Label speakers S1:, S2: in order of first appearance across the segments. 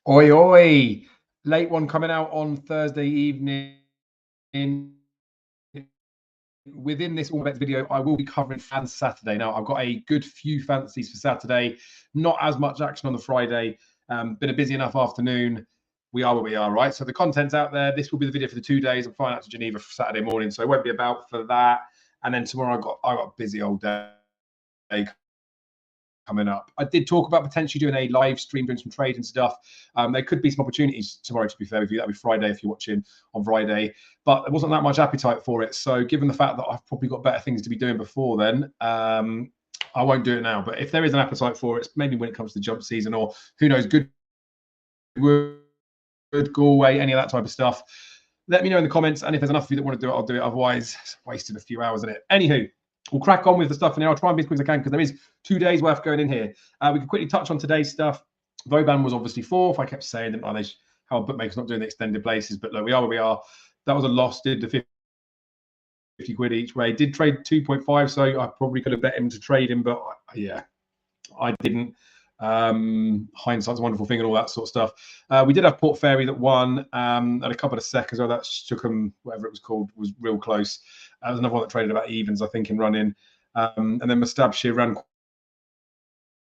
S1: Oi, oi. Late one coming out on Thursday evening. Within this All Bets video, I will be covering Fans Saturday. Now, I've got a good few fancies for Saturday. Not as much action on the Friday. Been a busy enough afternoon. We are where we are, right? So the content's out there. This will be the video for the 2 days. I'm flying out to Geneva for Saturday morning, so it won't be about for that. And then tomorrow I got a busy old day coming up. I did talk about potentially doing a live stream, doing some trade and stuff. There could be some opportunities tomorrow, to be fair with you. That'll be Friday if you're watching on Friday. But there wasn't that much appetite for it. So given the fact that I've probably got better things to be doing before then, I won't do it now. But if there is an appetite for it, maybe when it comes to jump season or who knows, good Galway, any of that type of stuff, let me know in the comments. And if there's enough of you that want to do it, I'll do it. Otherwise, it's wasting a few hours in it. Anywho, we'll crack on with the stuff in here. I'll try and be as quick as I can because there is 2 days worth going in here. We can quickly touch on today's stuff. Vauban was obviously fourth. I kept saying, didn't I, how bookmakers not doing the extended places, but look, we are where we are. That was a loss. Did the 50 quid each way. Did trade 2.5, so I probably could have bet him to trade him, but yeah, I didn't. Hindsight's a wonderful thing and all that sort of stuff. We did have Port Fairy that won, and a couple of sec as well. That Chesham, whatever it was called, was real close. There was another one that traded about evens, I think, in running. And then Mustabshir ran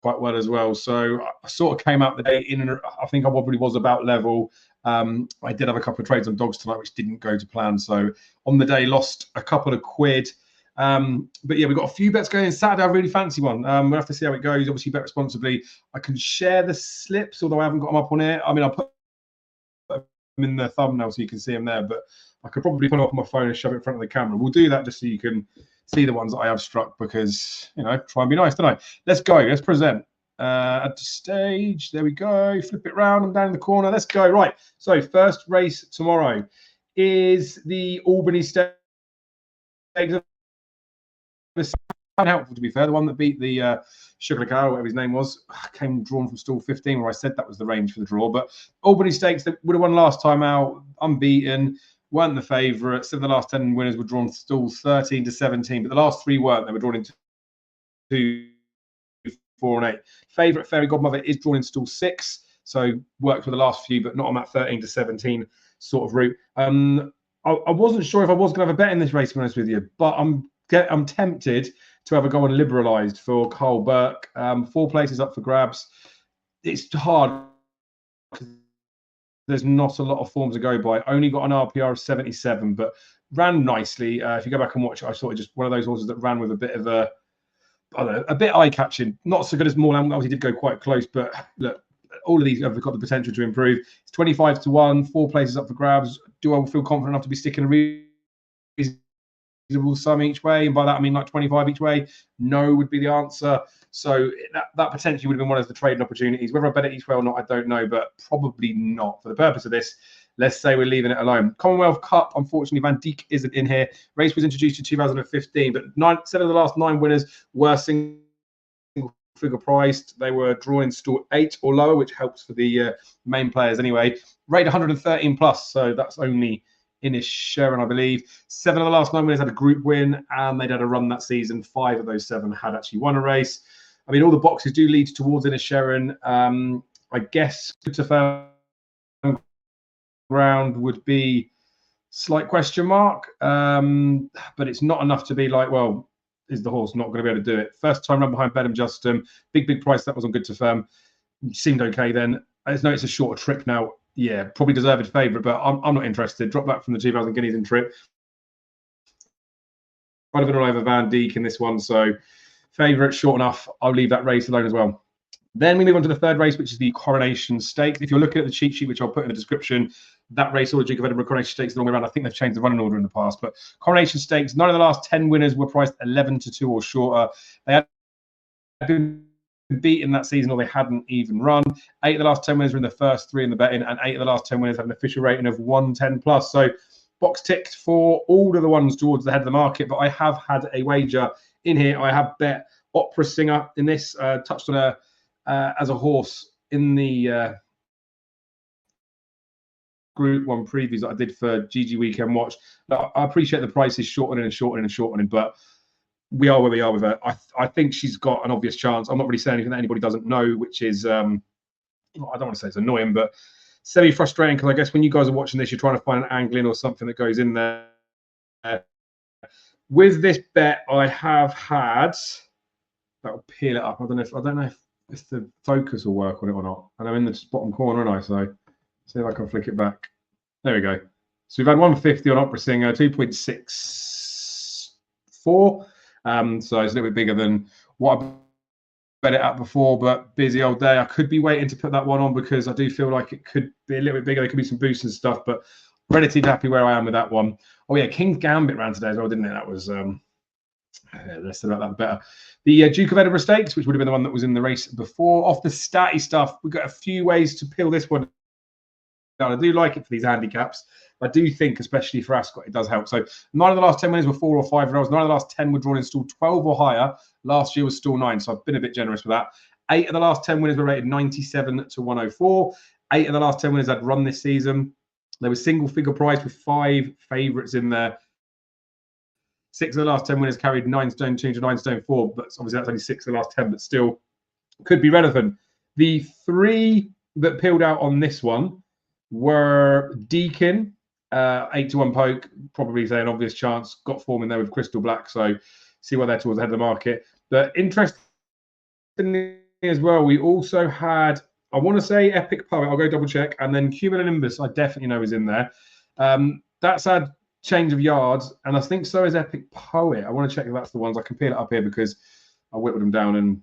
S1: quite well as well. So I sort of came out the day in, and I think I probably was about level. I did have a couple of trades on dogs tonight, which didn't go to plan. So on the day, lost a couple of quid. But yeah, we've got a few bets going in Saturday. I really fancy one. We'll have to see how it goes. Obviously, bet responsibly. I can share the slips, although I haven't got them up on here. I mean, I'll put them in the thumbnail so you can see them there, but I could probably put them up on my phone and shove it in front of the camera. We'll do that just so you can see the ones that I have struck because, you know, try and be nice, don't I? Let's go. Let's present. At the stage. There we go. Flip it round. I'm down in the corner. Let's go. Right. So first race tomorrow is the Auburn Stakes. Helpful, to be fair. The one that beat the Sugar Cow, whatever his name was, came drawn from stall 15, where I said that was the range for the draw. But Albany Stakes, that would have won last time out, unbeaten, weren't the favourite. 7 of the last 10 winners were drawn stalls 13 to 17, but the last 3 weren't. They were drawn into 2, 4, and 8. Favourite Fairy Godmother is drawn in stall 6, so worked with the last few, but not on that 13 to 17 sort of route. I wasn't sure if I was going to have a bet in this race, to be honest with you, but I'm tempted to have a go on Liberalised for Carl Burke. 4 places up for grabs. It's hard. There's not a lot of forms to go by. Only got an RPR of 77, but ran nicely. If you go back and watch it, I sort of just one of those horses that ran with a bit of a, I don't know, a bit eye-catching. Not so good as Moorland. Obviously, did go quite close, but look, all of these have got the potential to improve. It's 25 to 1, 4 places up for grabs. Do I feel confident enough to be sticking a reasonable sum each way? And by that, I mean like 25 each way. No would be the answer. So that potentially would have been one of the trading opportunities. Whether I bet it each way or not, I don't know, but probably not. For the purpose of this, let's say we're leaving it alone. Commonwealth Cup, unfortunately, Van Dijk isn't in here. Race was introduced in 2015, but 7 of the last 9 winners were single figure priced. They were drawn in stall 8 or lower, which helps for the main players anyway. Rate 113 plus, so that's only Inish Sharon, I believe. 7 of the last 9 winners had a group win, and they'd had a run that season. 5 of those 7 had actually won a race. I mean, all the boxes do lead towards Inish Sharon. I guess to firm ground would be slight question mark, but it's not enough to be like, well, is the horse not going to be able to do it? First time run behind Bedham Justin, big price. That was on Good to Firm. Seemed okay then. I just know it's a shorter trip now. Yeah, probably deserved favourite, but I'm not interested. Drop back from the 2,000 guineas in trip. I'd have been all over Van Dijk in this one, so favourite short enough. I'll leave that race alone as well. Then we move on to the third race, which is the Coronation Stakes. If you're looking at the cheat sheet, which I'll put in the description, that race order, Duke of Edinburgh Coronation Stakes, the long way around. I think they've changed the running order in the past, but Coronation Stakes, 9 of the last 10 winners were priced 11 to 2 or shorter. They had been beaten that season, or they hadn't even run. 8 of the last 10 winners were in the first 3 in the betting, and 8 of the last 10 winners had an official rating of 110 plus. So box ticked for all of the ones towards the head of the market, but I have had a wager in here. I have bet Opera Singer in this, touched on her as a horse in the Group 1 previews that I did for GG Weekend Watch. Now, I appreciate the price is shortening, but we are where we are with her. I think she's got an obvious chance. I'm not really saying anything that anybody doesn't know, which is I don't want to say it's annoying, but semi-frustrating, because I guess when you guys are watching this, you're trying to find an angle in or something that goes in there. With this bet, I have had, that'll peel it up. I don't know if the focus will work on it or not. And I'm in the bottom corner, and so see if I can flick it back. There we go. So we've had 150 on Opera Singer, 2.64. So it's a little bit bigger than what I bet it at before, but busy old day. I could be waiting to put that one on because I do feel like it could be a little bit bigger. There could be some boosts and stuff, but relatively happy where I am with that one. Oh yeah, King's Gambit ran today as well, didn't it? That was less about that better. The Duke of Edinburgh Stakes, which would have been the one that was in the race before. Off the statty stuff, we've got a few ways to peel this one down. I do like it for these handicaps. I do think, especially for Ascot, it does help. So 9 of the last 10 winners were 4 or 5-year-olds. 9 of the last 10 were drawn in stall 12 or higher. Last year was stall 9, so I've been a bit generous with that. 8 of the last 10 winners were rated 97 to 104. 8 of the last 10 winners had run this season. There was single figure prize with 5 favourites in there. 6 of the last 10 winners carried 9 stone 2 to 9 stone 4, but obviously that's only 6 of the last 10, but still could be relevant. The 3 that peeled out on this one were Deakin, 8 to 1 poke, probably say an obvious chance. Got form in there with Crystal Black, so see why they're towards the head of the market. But interestingly as well, we also had, I want to say Epic Poet, I'll go double check, and then Cumulonimbus, I definitely know is in there. That's had change of yards, and I think so is Epic Poet. I want to check if that's the ones. I can peel it up here because I whittled them down and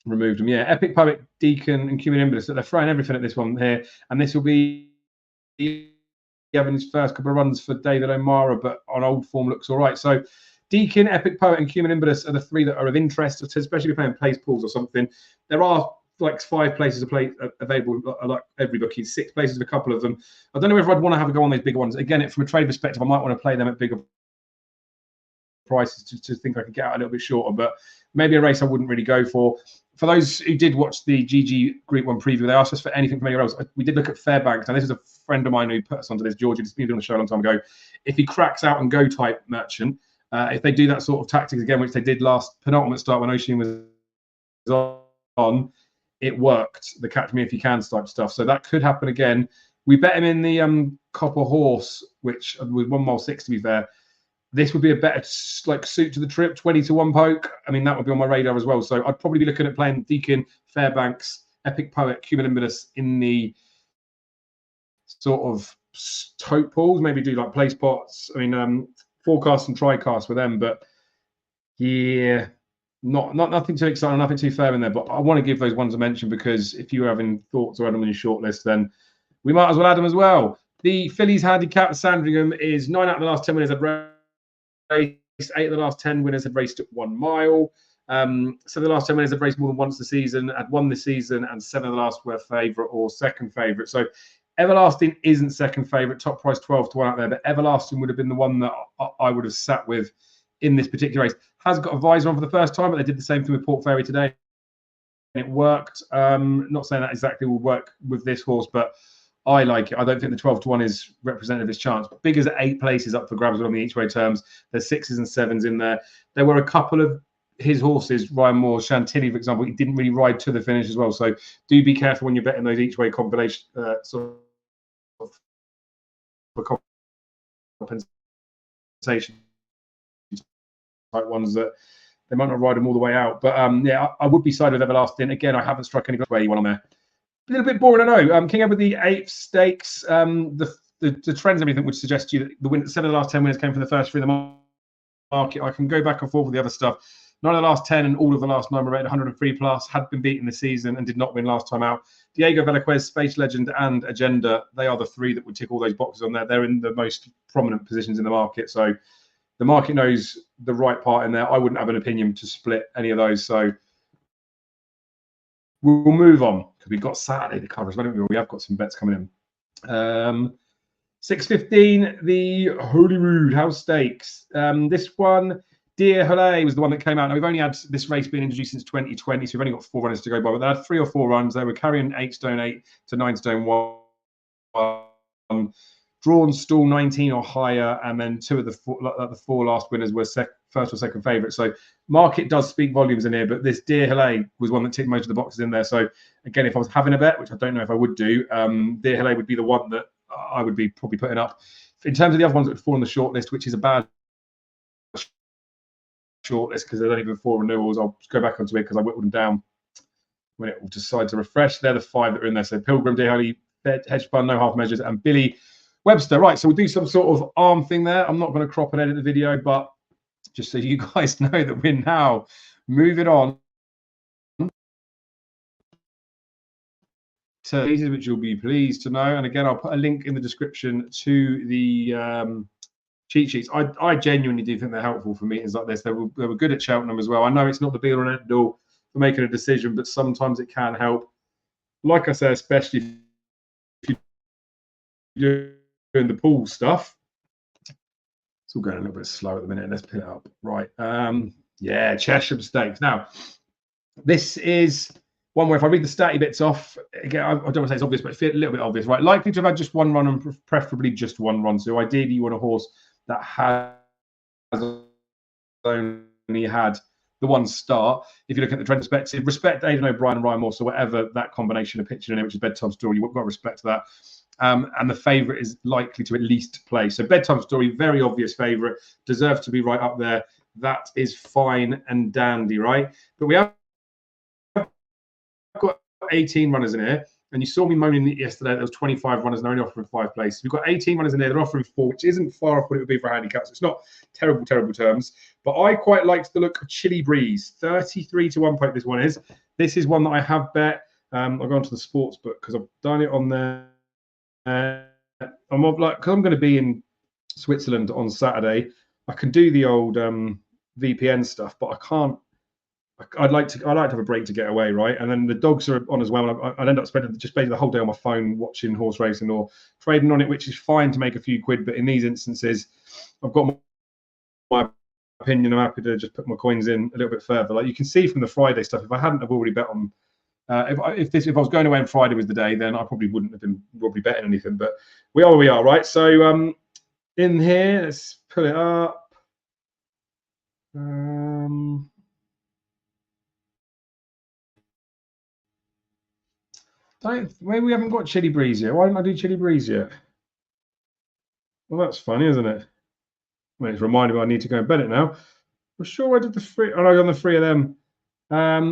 S1: removed them. Yeah, Epic Poet, Deacon, and Cumulonimbus. So they're throwing everything at this one here, and this will be having his first couple of runs for David O'Mara, but on old form looks all right. So Deacon, Epic Poet, and Cumulonimbus are the 3 that are of interest, especially if you're playing place pools or something. There are like 5 places to play available, like every bookie, 6 places of a couple of them. I don't know if I'd want to have a go on those bigger ones. Again, from a trade perspective, I might want to play them at bigger prices to think I could get out a little bit shorter, but maybe a race I wouldn't really go for. For those who did watch the GG Group 1 preview, they asked us for anything from anywhere else. We did look at Fairbanks. Now, this is a friend of mine who put us onto this, George, who's been on the show a long time ago. If he cracks out and go type merchant, if they do that sort of tactics again, which they did last penultimate start when Ocean was on, it worked. The catch me if you can type stuff. So that could happen again. We bet him in the Copper Horse, which was 1 mile 6 to be fair. This would be a better like suit to the trip, 20 to 1 poke. I mean, that would be on my radar as well. So I'd probably be looking at playing Deacon, Fairbanks, Epic Poet, Cumulonimbus in the sort of tote pools. Maybe do like play spots. I mean, forecast and tri-cast with them. But yeah, nothing too exciting, nothing too fair in there. But I want to give those ones a mention because if you were having thoughts or add them on your shortlist, then we might as well add them as well. The Phillies Handicap Sandringham is 9 out of the last 10 winners had raced. 8 of the last 10 winners had raced at 1 mile. So the last 10 winners had raced more than once this season, had won this season, and 7 of the last were favourite or second favourite. So Everlasting isn't second favourite, top price 12 to 1 out there, but Everlasting would have been the one that I would have sat with in this particular race. Has got a visor on for the first time, but they did the same thing with Port Fairy today. And it worked. Not saying that exactly will work with this horse, but I like it. I don't think the 12 to 1 is representative of his chance. Big as at 8 places up for grabs on the each way terms. There's 6s and 7s in there. There were a couple of his horses, Ryan Moore, Chantilly, for example, he didn't really ride to the finish as well. So do be careful when you're betting those each way combination sort of compensation type ones that they might not ride them all the way out. But yeah, I would be side with Everlasting. Again, I haven't struck any way one on there. A little bit boring, I know. King Edward the 8th Stakes. The trends and everything would suggest to you that the 7 of the last 10 winners came from the first 3 of the market. I can go back and forth with the other stuff. 9 of the last 10 and all of the last 9 were rated 103 plus, had been beaten this season and did not win last time out. Diego Velazquez, Space Legend, and Agenda, they are the 3 that would tick all those boxes on there. They're in the most prominent positions in the market. So the market knows the right part in there. I wouldn't have an opinion to split any of those. So we'll move on because we've got Saturday to cover. So we have got some bets coming in. 6:15, the Holyroodhouse Stakes. This one, Dear Hole, was the one that came out. Now, we've only had this race being introduced since 2020, so we've only got 4 runners to go by. But they had 3 or 4 runs. They were carrying 8 stone 8 to 9 stone 1. Drawn stall 19 or higher, and then 2 of the 4 last winners were first or second favourite. So market does speak volumes in here, but this Dear Halle was one that ticked most of the boxes in there. So again, if I was having a bet, which I don't know if I would do, Dear Halle would be the one that I would be probably putting up. In terms of the other ones that would fall on the shortlist, which is a bad shortlist because there's only been 4 renewals, I'll just go back onto it because I whittled them down when it will decide to refresh. They're the 5 that are in there. So Pilgrim, Dear Halle, Hedge Fund, No Half Measures, and Billy Webster. Right, so we'll do some sort of arm thing there. I'm not going to crop and edit the video, but just so you guys know that we're now moving on to these, which you'll be pleased to know. And again, I'll put a link in the description to the cheat sheets. I genuinely do think they're helpful for meetings like this. They were good at Cheltenham as well. I know it's not the be all and end all for making a decision, but sometimes it can help. Like I said, especially if you're doing the pool stuff. It's all going a little bit slow at the minute. Let's pick it up. Right. Yeah, Chesham Stakes. Now, this is one where if I read the statty bits off, again, I don't want to say it's obvious, but it feels a little bit obvious, right? Likely to have had just one run and preferably just one run. So ideally, you want a horse that has only had the one start. If you look at the trend perspective, respect Aidan O'Brien and Ryan Moore. So whatever that combination of picture in it, which is Bedtime Story, you've got to respect that. And the favourite is likely to at least play. So Bedtime Story, very obvious favourite, deserves to be right up there. That is fine and dandy, right? But we have got 18 runners in here. And you saw me moaning yesterday that there was 25 runners and they're only offering 5 places. We've got 18 runners in there. They're offering 4, which isn't far off what it would be for a handicap. So it's not terrible, terrible terms. But I quite liked the look of Chili Breeze. 33 to 1 point this one is. This is one that I have bet. I'll go on to the sports book because I've done it on there. I'm like, because I'm going to be in Switzerland on Saturday. I can do the old VPN stuff, but I can't. I'd like to have a break to get away, right? And then the dogs are on as well. I'd end up spending just basically the whole day on my phone watching horse racing or trading on it, which is fine to make a few quid. But in these instances, I've got my opinion. I'm happy to just put my coins in a little bit further. Like you can see from the Friday stuff, if I hadn't have already bet on, if I was going away on Friday was the day, then I probably wouldn't have been probably betting anything. But we are where we are, right? So in here, let's pull it up. Maybe we haven't got Chili Breeze yet. Why didn't I do Chili Breeze yet? Well, that's funny, isn't it? I mean, it's reminded me I need to go and bet it now. I'm sure I did the 3. Oh, I got the 3 of them.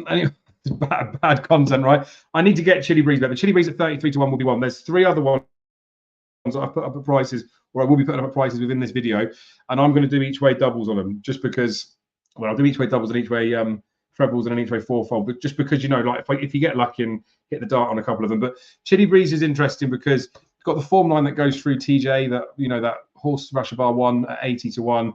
S1: Anyway, it's bad content, right? I need to get Chili Breeze bet. The Chili Breeze at 33 to 1 will be one. There's 3 other ones that I've put up at prices, or I will be putting up at prices within this video, and I'm going to do each way doubles on them, just because. Well, I'll do each way doubles and each way trebles and an each way fourfold, but just because, you know, like if you get lucky and hit the dart on a couple of them. But Chili Breeze is interesting because it's got the form line that goes through TJ, that, you know, that horse Russia Bar 1 at 80 to 1.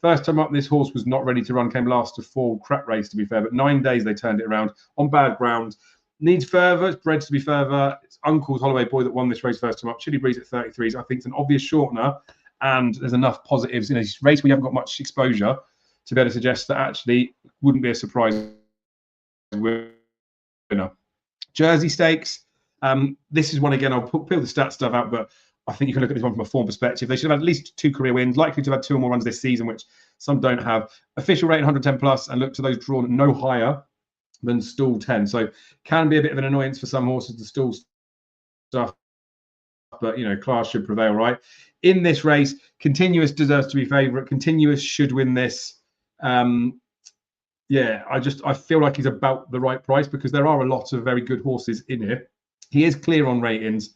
S1: First time up, this horse was not ready to run, came last to 4, crap race to be fair, but 9 days they turned it around on bad ground. Needs further, it's bred to be further. It's Uncle's Holloway Boy that won this race first time up. Chili Breeze at 33s, I think it's an obvious shortener, and there's enough positives in a race where you haven't got much exposure to be able to suggest that actually wouldn't be a surprise winner. Jersey Stakes. This is one, again, I'll peel the stats stuff out, but I think you can look at this one from a form perspective. They should have had at least 2 career wins, likely to have had 2 or more runs this season, which some don't have. Official rating 110 plus, and look to those drawn no higher than stall 10. So can be a bit of an annoyance for some horses, the stall stuff, but, you know, class should prevail, right? In this race, Continuous deserves to be favourite. Continuous should win this. Yeah, I feel like he's about the right price because there are a lot of very good horses in here. He is clear on ratings.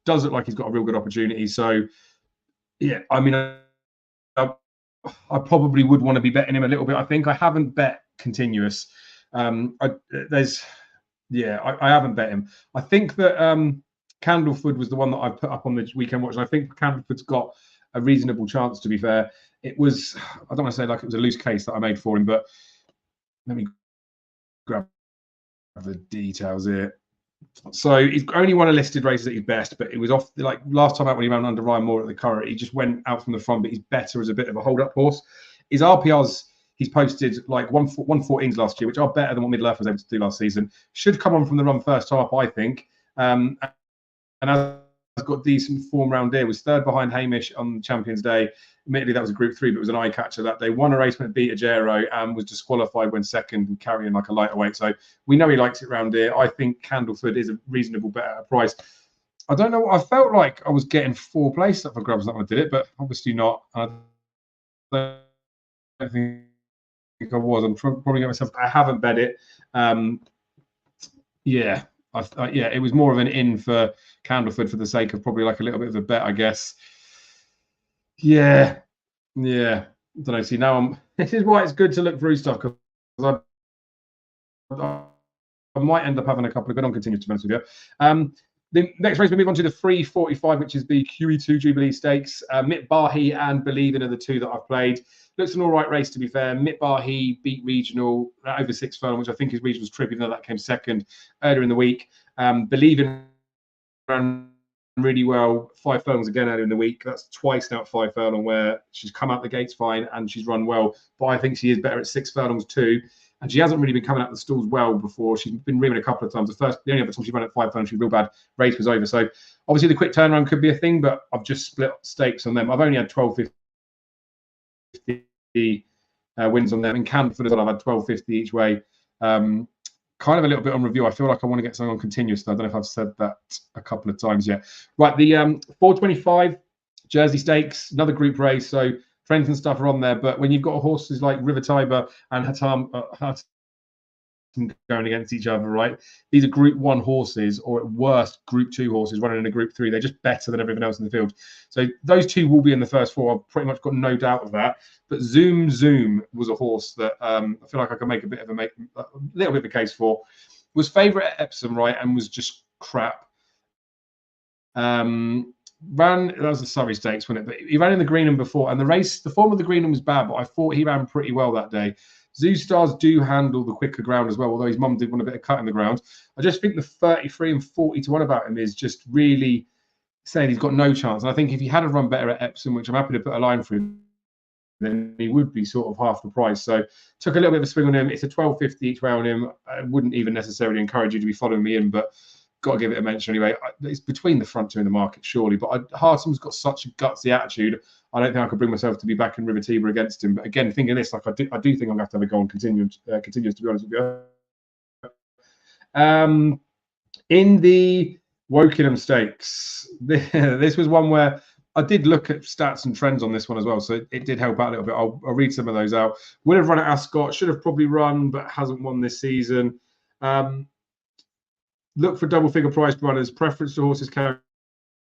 S1: Does look like he's got a real good opportunity. So, yeah, I mean, I probably would want to be betting him a little bit. I think I haven't bet Continuous. I haven't bet him. I think that Candlefoot was the one that I put up on the weekend watch. And I think Candlefoot's got a reasonable chance, to be fair. It was, I don't want to say like it was a loose case that I made for him, but let me grab the details here. So he's only won a listed races at his best, but it was off, like last time out when he ran under Ryan Moore at the Curragh, he just went out from the front, but he's better as a bit of a hold-up horse. His RPRs, he's posted like 114s last year, which are better than what Middle Earth was able to do last season. Should come on from the run first time up, I think. And as got decent form round here. Was third behind Hamish on Champions Day. Admittedly, that was a Group 3, but it was an eye catcher that day. Won a race when it beat Ajero and was disqualified when second and carrying like a lighter weight. So we know he likes it round here. I think Candleford is a reasonable bet at a price. I don't know. I felt like I was getting 4 places up for grabs when I did it, but obviously not. I don't think I was. I'm probably getting myself. I haven't bet it. Yeah. Yeah, it was more of an in for Candleford for the sake of probably like a little bit of a bet, I guess. Yeah. I don't know. See, now this is why it's good to look through stuff, because I might end up having a couple of good on continuous, to be honest with you. The next race we move on to the 3:45, which is the QE2 Jubilee Stakes. Mit Bahi and Believin are the 2 that I've played. Looks an all right race, to be fair. Mit Bahi beat Regional over 6 furlong, which I think is Regional's trip, even though that came second earlier in the week. Believin ran really well 5 furlongs again earlier in the week. That's twice now at 5 furlong where she's come out the gates fine and she's run well. But I think she is better at 6 furlongs too. And she hasn't really been coming out the stalls well before. She's been reaming a couple of times. The only other time she ran at 5 furlongs, she was real bad. Race was over. So obviously the quick turnaround could be a thing, but I've just split stakes on them. I've only had 12.50 wins on them. In Candleford as well, I've had 12.50 each way. Kind of a little bit on review. I feel like I want to get something on continuous. I don't know if I've said that a couple of times yet. Right, the 4:25 Jersey Stakes, another group race. So friends and stuff are on there. But when you've got horses like River Tiber and Hatam going against each other, right? These are Group 1 horses, or at worst, Group 2 horses running in a Group 3. They're just better than everyone else in the field. So those 2 will be in the first 4. I've pretty much got no doubt of that. But Zoom was a horse that I feel like I can make a little bit of a case for. Was favourite at Epsom, right, and was just crap. That was the Surrey Stakes, wasn't it? But he ran in the Greenham before, and the form of the Greenham was bad, but I thought he ran pretty well that day. Zoo Stars do handle the quicker ground as well, although his mum did want a bit of cut in the ground. I just think the 33 and 40 to 1 about him is just really saying he's got no chance. And I think if he had a run better at Epsom, which I'm happy to put a line through, then he would be sort of half the price. So took a little bit of a swing on him. It's a 12.50 each way on him. I wouldn't even necessarily encourage you to be following me in, but got to give it a mention anyway. It's between the front 2 in the market, surely. But Hartum's got such a gutsy attitude. I don't think I could bring myself to be back in River Tiber against him. But again, thinking this, like I do think I'm going to have a go on continuous, to be honest with you. In the Wokingham Stakes, this was one where I did look at stats and trends on this one as well, so it did help out a little bit. I'll read some of those out. Would have run at Ascot, should have probably run, but hasn't won this season. Look for double-figure price runners. Preference to horses carrying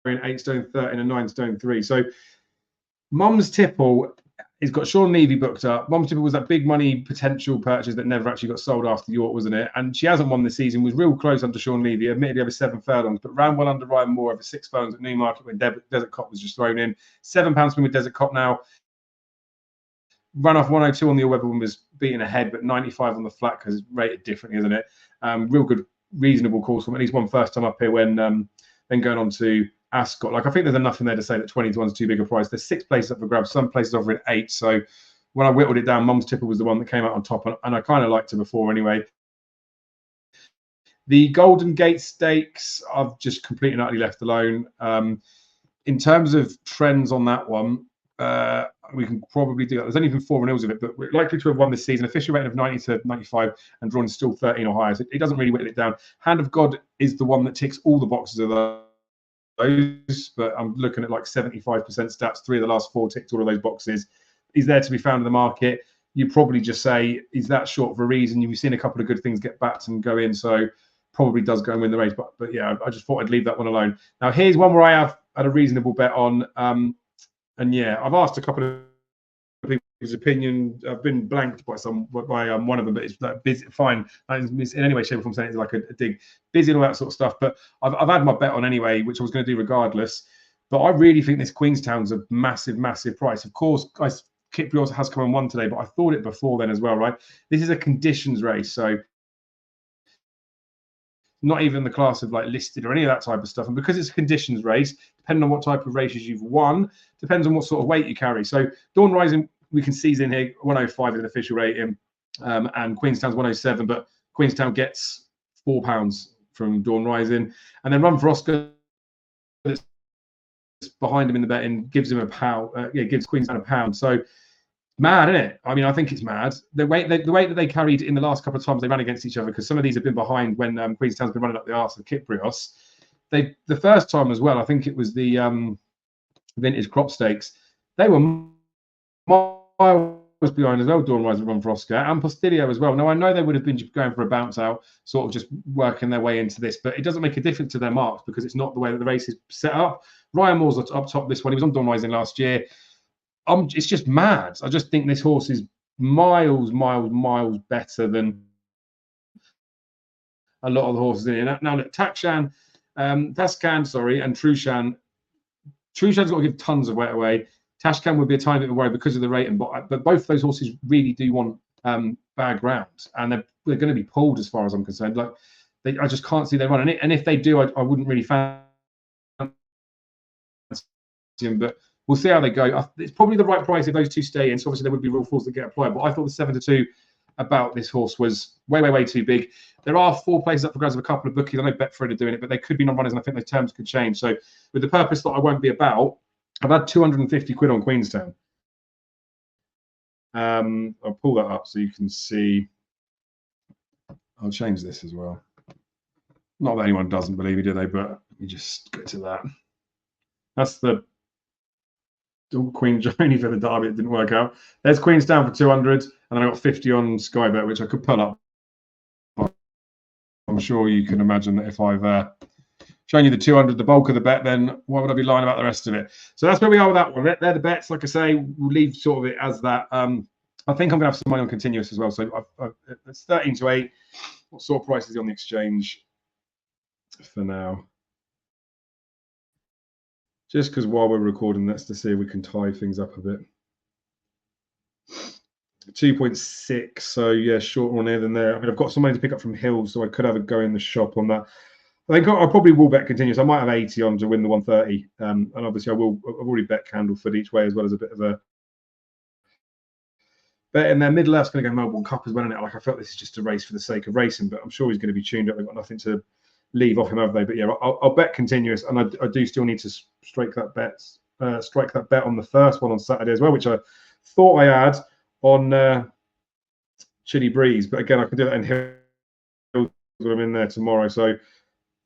S1: 8 stone 13 and 9 stone 3. So Mum's Tipple has got Sean Levy booked up. Mum's Tipple was that big money potential purchase that never actually got sold after York, wasn't it? And she hasn't won this season. Was real close under Sean Levy. Admittedly over 7 furlongs, but ran well under Ryan Moore over 6 furlongs at Newmarket when Desert Cop was just thrown in. £7 spin with Desert Cop now. Run off 102 on the all-weather one, was beaten ahead, but 95 on the flat because it's rated differently, isn't it? Real good, reasonable course from at least one first time up here when then going on to Ascot. Like, I think there's enough in there to say that 20 to 1 is too big a price. There's 6 places up for grabs. Some places offering 8. So when I whittled it down, Mum's Tipple was the one that came out on top, and I kind of liked her before anyway. The Golden Gate Stakes, I've just completely and utterly left alone. In terms of trends on that one, we can probably do that. There's only been 4 renewals of it, but we're likely to have won this season. Official rating of 90 to 95 and drawn still 13 or higher. So it doesn't really whittle it down. Hand of God is the one that ticks all the boxes of those, but I'm looking at like 75% stats. 3 of the last 4 ticked all of those boxes. He's there to be found in the market. You probably just say he's that short for a reason. You've seen a couple of good things get backed and go in, so probably does go and win the race. But yeah, I just thought I'd leave that one alone. Now here's one where I have had a reasonable bet on. And yeah, I've asked a couple of people's opinion. I've been blanked by one of them, but it's like busy, fine. In any way, shape, or form, saying it's like a dig, busy and all that sort of stuff. But I've had my bet on anyway, which I was going to do regardless. But I really think this Queenstown's a massive, massive price. Of course, Kiprios has come and won today, but I thought it before then as well, right? This is a conditions race, so not even the class of like listed or any of that type of stuff. And because it's a conditions race, depending on what type of races you've won, depends on what sort of weight you carry. So Dawn Rising, we can see in here 105 is an official rating, and Queenstown's 107, but Queenstown gets £4 from Dawn Rising. And then Run for Oscar, behind him in the betting gives him £1. Gives Queenstown £1. So mad, isn't it? I mean, I think it's mad. The way that they carried in the last couple of times they ran against each other, because some of these have been behind when Queenstown's been running up the arse of Kyprios. The first time as well, I think it was the Vintage Crop Stakes. They were miles behind as well, Dawn Rise and Ron Frosca, and Postilio as well. Now, I know they would have been going for a bounce out, sort of just working their way into this, but it doesn't make a difference to their marks because it's not the way that the race is set up. Ryan Moore's up top this one. He was on Dawn Rising last year. It's just mad. I just think this horse is miles better than a lot of the horses in it. Now, look, Tascan, and Trushan. Trushan's got to give tons of weight away. Tashcan would be a tiny bit of a worry because of the rating, but both those horses really do want bad ground, and they're going to be pulled as far as I'm concerned. Like, I just can't see them running it, and if they do, I wouldn't really fancy them, but we'll see how they go. It's probably the right price if those two stay in, so obviously there would be rule falls that get applied, but I thought the 7-2 about this horse was way too big. There are 4 places up for grabs of a couple of bookies. I know Betfred are doing it, but they could be non-runners, and I think those terms could change. So with the purpose that I won't be about, I've had 250 quid on Queenstown. I'll pull that up so you can see. I'll change this as well. Not that anyone doesn't believe me, do they? But let me just go to that. That's the Queen Journey for the Derby. It didn't work out. There's Queenstown for 200, and then I got 50 on Sky Bet, which I could pull up. I'm sure you can imagine that if I've shown you the 200, the bulk of the bet, then why would I be lying about the rest of it? So that's where we are with that one. They're the bets. Like I say, we'll leave sort of it as that. I think I'm going to have some money on continuous as well. So it's 13-8. What sort of price is he on the exchange for now? Just because while we're recording, that's to see if we can tie things up a bit. 2.6. So yeah, short on here than there. I mean, I've got some money to pick up from Hills, so I could have a go in the shop on that. I think I probably will bet continuous. I might have 80 on to win the 130, and obviously I've already bet Candleford each way as well as a bit of a bet in there. Middle Earth's going to go Melbourne Cup as well, isn't it? Like, I felt this is just a race for the sake of racing, but I'm sure he's going to be tuned up. They've got nothing to leave off him, have they? But yeah, I'll bet continuous, and I do still need to strike that bet on the first one on Saturday as well, which I thought I had on Chili Breeze, but again I can do that in Hills when I'm in there tomorrow. So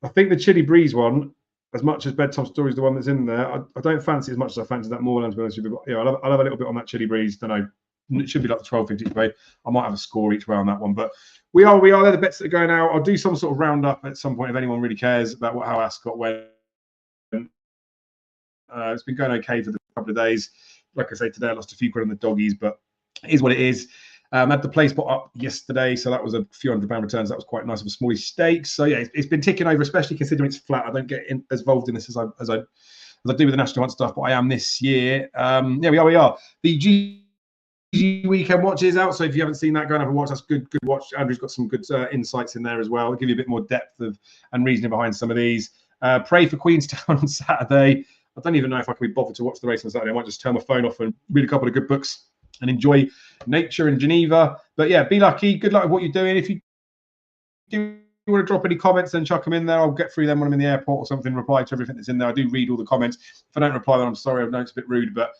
S1: I think the Chili Breeze one, as much as Bedtime Story is the one that's in there, I don't fancy as much as I fancy that Moorland, to be honest with you. But yeah, I'll have a little bit on that Chili Breeze. Don't know. It should be like the 12.50 each way. I might have a score each way on that one. But we are there, the bets that are going out. I'll do some sort of roundup at some point if anyone really cares about how Ascot went. It's been going okay for the couple of days. Like I say, today I lost a few quid on the doggies, but it is what it is. Had the play spot up yesterday, so that was a few £100 returns. That was quite nice of a small stakes. So yeah, it's been ticking over, especially considering it's flat. I don't get as involved in this as I do with the National Hunt stuff, but I am this year. Yeah, we are. The GG weekend watch is out, so if you haven't seen that, go and have a watch. That's good watch. Andrew's got some good insights in there as well. I'll give you a bit more depth and reasoning behind some of these. Pray for Queenstown on Saturday. I don't even know if I can be bothered to watch the race on Saturday. I might just turn my phone off and read a couple of good books and enjoy nature in Geneva. But yeah, be lucky. Good luck with what you're doing. If you do want to drop any comments, then chuck them in there. I'll get through them when I'm in the airport or something, reply to everything that's in there. I do read all the comments. If I don't reply, then I'm sorry. I know it's a bit rude, but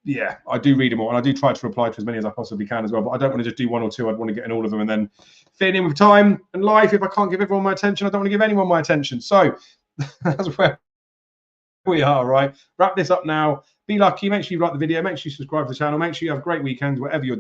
S1: yeah, I do read them all. And I do try to reply to as many as I possibly can as well. But I don't want to just do one or two. I'd want to get in all of them and then fit in with time and life. If I can't give everyone my attention, I don't want to give anyone my attention. So that's where we are, right? Wrap this up now. Be lucky. Make sure you like the video. Make sure you subscribe to the channel. Make sure you have great weekends, whatever you're